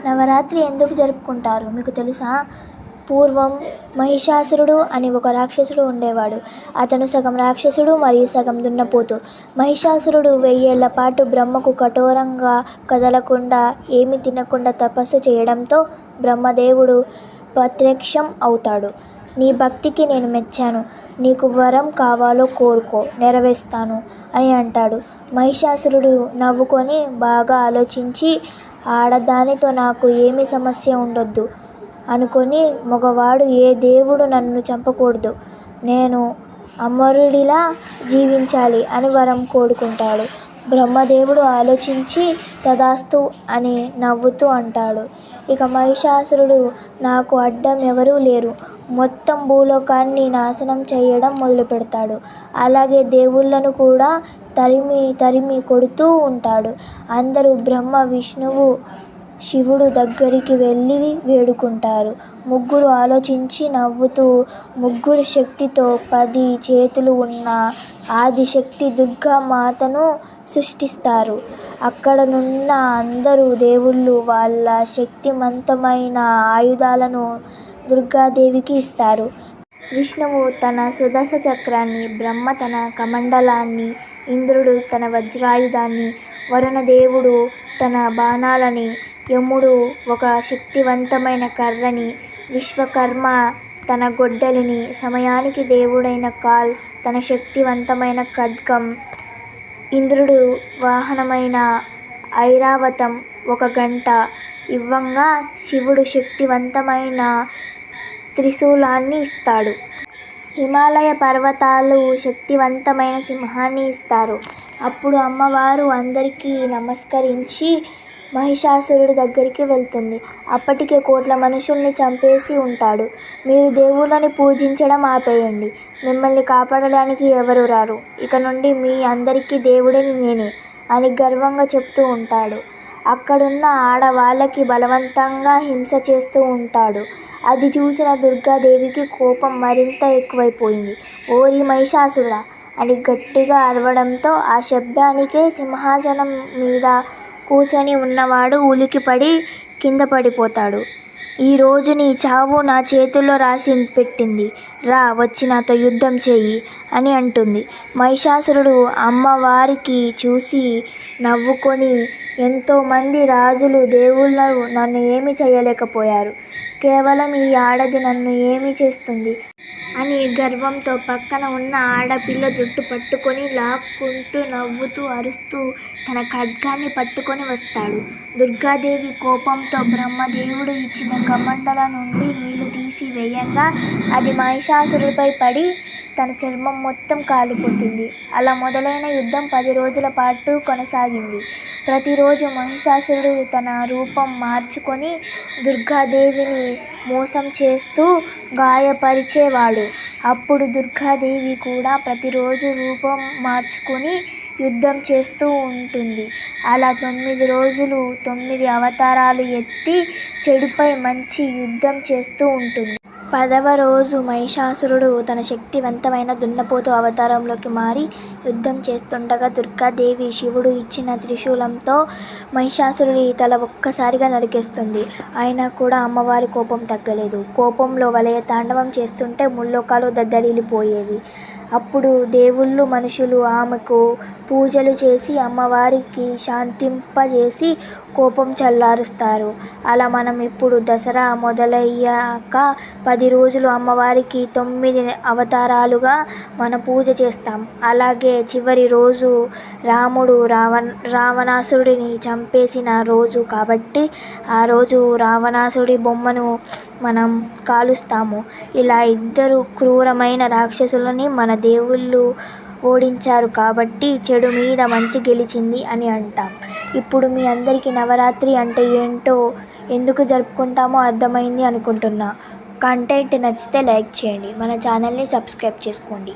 నవరాత్రి ఎందుకు జరుపుకుంటారు మీకు తెలుసా? పూర్వం మహిషాసురుడు అని ఒక రాక్షసుడు ఉండేవాడు. అతను సగం రాక్షసుడు మరియు సగం దున్నపోతు. మహిషాసురుడు 1000 ఏళ్ల పాటు బ్రహ్మకు కఠోరంగా కదలకుండా ఏమీ తినకుండా తపస్సు చేయడంతో బ్రహ్మదేవుడు ప్రత్యక్షం అవుతాడు. నీ భక్తికి నేను మెచ్చాను. నీకు వరం కావాలో కోరుకో, నెరవేరుస్తాను అని అంటాడు. మహిషాసురుడు నవ్వుకొని బాగా ఆలోచించి ఆడదానితో నాకు ఏమీ సమస్య ఉండొద్దు అనుకొని మగవాడు ఏ దేవుడు నన్ను చంపకూడదు, నేను అమరుడిలా జీవించాలి అని వరం కోరుకుంటాడు. బ్రహ్మదేవుడు ఆలోచించి తథాస్తు అని నవ్వుతూ అంటాడు. ఇక మహిషాసురుడు నాకు అడ్డం ఎవరూ లేరు, మొత్తం భూలోకాన్ని నాశనం చేయడం మొదలుపెడతాడు. అలాగే దేవుళ్ళను కూడా తరిమి కొడుతూ ఉంటాడు. అందరూ బ్రహ్మ, విష్ణువు, శివుడు దగ్గరికి వెళ్ళి వేడుకుంటారు. ముగ్గురు ఆలోచించి నవ్వుతూ ముగ్గురు శక్తితో 10 చేతులు ఉన్న ఆదిశక్తి దుర్గామాతను సృష్టిస్తారు. అక్కడనున్న అందరూ దేవుళ్ళు వాళ్ళ శక్తిమంతమైన ఆయుధాలను దుర్గాదేవికి ఇస్తారు. విష్ణువు తన సుదర్శన చక్రాన్ని, బ్రహ్మ తన కమండలాన్ని, ఇంద్రుడు తన వజ్రాయుధాన్ని, వరుణదేవుడు తన బాణాలని, యముడు ఒక శక్తివంతమైన కర్రని, విశ్వకర్మ తన గొడ్డలిని, సమయానికి దేవుడైన కాల్ తన శక్తివంతమైన ఖడ్గం, ఇంద్రుడు వాహనమైన ఐరావతం ఒక గంట ఇవ్వంగా శివుడు శక్తివంతమైన త్రిశూలాన్ని ఇస్తాడు. హిమాలయ పర్వతాలు శక్తివంతమైన సింహాన్ని ఇస్తారు. అప్పుడు అమ్మవారు అందరికీ నమస్కరించి మహిషాసురుడి దగ్గరికి వెళ్తుంది. అప్పటికే కోట్ల మనుషుల్ని చంపేసి ఉంటాడు. మీరు దేవుళ్ళని పూజించడం ఆపేయండి, మిమ్మల్ని కాపాడడానికి ఎవరు రారు, ఇక నుండి మీ అందరికీ దేవుడిని నేనే అని గర్వంగా చెప్తూ ఉంటాడు. అక్కడున్న ఆడవాళ్ళకి బలవంతంగా హింస చేస్తూ ఉంటాడు. అది చూసిన దుర్గాదేవికి కోపం మరింత ఎక్కువైపోయింది. ఓరి మహిషాసురా అని గట్టిగా అరవడంతో ఆ శబ్దానికే సింహాసనం మీద కూర్చొని ఉన్నవాడు ఉలికిపడి కింద పడిపోతాడు. ఈరోజు నీ చావు నా చేతుల్లో రాసి పెట్టింది, రా వచ్చి నాతో యుద్ధం చెయ్యి అని అంటుంది. మహిషాసురుడు అమ్మవారికి చూసి నవ్వుకొని ఎంతోమంది రాజులు, దేవుళ్ళు నన్ను ఏమీ చేయలేకపోయారు, కేవలం ఈ ఆడది నన్ను ఏమి చేస్తుంది అని గర్వంతో పక్కన ఉన్న ఆడపిల్ల జుట్టు పట్టుకొని లాక్కుంటూ నవ్వుతూ అరుస్తూ తన ఖడ్గాన్ని పట్టుకొని వస్తాడు. దుర్గాదేవి కోపంతో బ్రహ్మదేవుడు ఇచ్చిన కమండల నుండి నీళ్లు తీసి వేయంగా అది మహిషాసురుడిపై పడి తన చర్మం మొత్తం కాలిపోతుంది. అలా మొదలైన యుద్ధం 10 రోజుల పాటు కొనసాగింది. ప్రతిరోజు మహిషాసురుడు తన రూపం మార్చుకొని దుర్గాదేవిని మోసం చేస్తూ గాయపరిచేవాడు. అప్పుడు దుర్గాదేవి కూడా ప్రతిరోజు రూపం మార్చుకొని యుద్ధం చేస్తూ ఉంటుంది. అలా 9 రోజులు 9 అవతారాలు ఎత్తి చెడుపై మంచి యుద్ధం చేస్తూ ఉంటుంది. 10వ రోజు మహిషాసురుడు తన శక్తివంతమైన దున్నపోతు అవతారంలోకి మారి యుద్ధం చేస్తుండగా దుర్గాదేవి శివుడు ఇచ్చిన త్రిశూలంతో మహిషాసురుడి తల ఒక్కసారిగా నరికేస్తుంది. అయినా కూడా అమ్మవారి కోపం తగ్గలేదు. కోపంలో వలయ తాండవం చేస్తుంటే ముల్లోకాలు దద్దరిల్లిపోయేవి. అప్పుడు దేవుళ్ళు, మనుషులు ఆమెకు పూజలు చేసి అమ్మవారికి శాంతింపజేసి కోపం చల్లారుస్తారు. అలా మనం ఇప్పుడు దసరా మొదలయ్యాక 10 రోజులు అమ్మవారికి 9 అవతారాలుగా మన పూజ చేస్తాం. అలాగే చివరి రోజు రాముడు రావణాసురుడిని చంపేసిన రోజు కాబట్టి ఆ రోజు రావణాసురుడి బొమ్మను మనం కాలుస్తాము. ఇలా 2 క్రూరమైన రాక్షసులని మన దేవుళ్ళు ఓడించారు కాబట్టి చెడు మీద మంచి గెలిచింది అని అంటాం. ఇప్పుడు మీ అందరికీ నవరాత్రి అంటే ఏంటో, ఎందుకు జరుపుకుంటామో అర్థమైంది అనుకుంటున్నా. కంటెంట్ నచ్చితే లైక్ చేయండి, మన ఛానల్ని సబ్స్క్రైబ్ చేసుకోండి.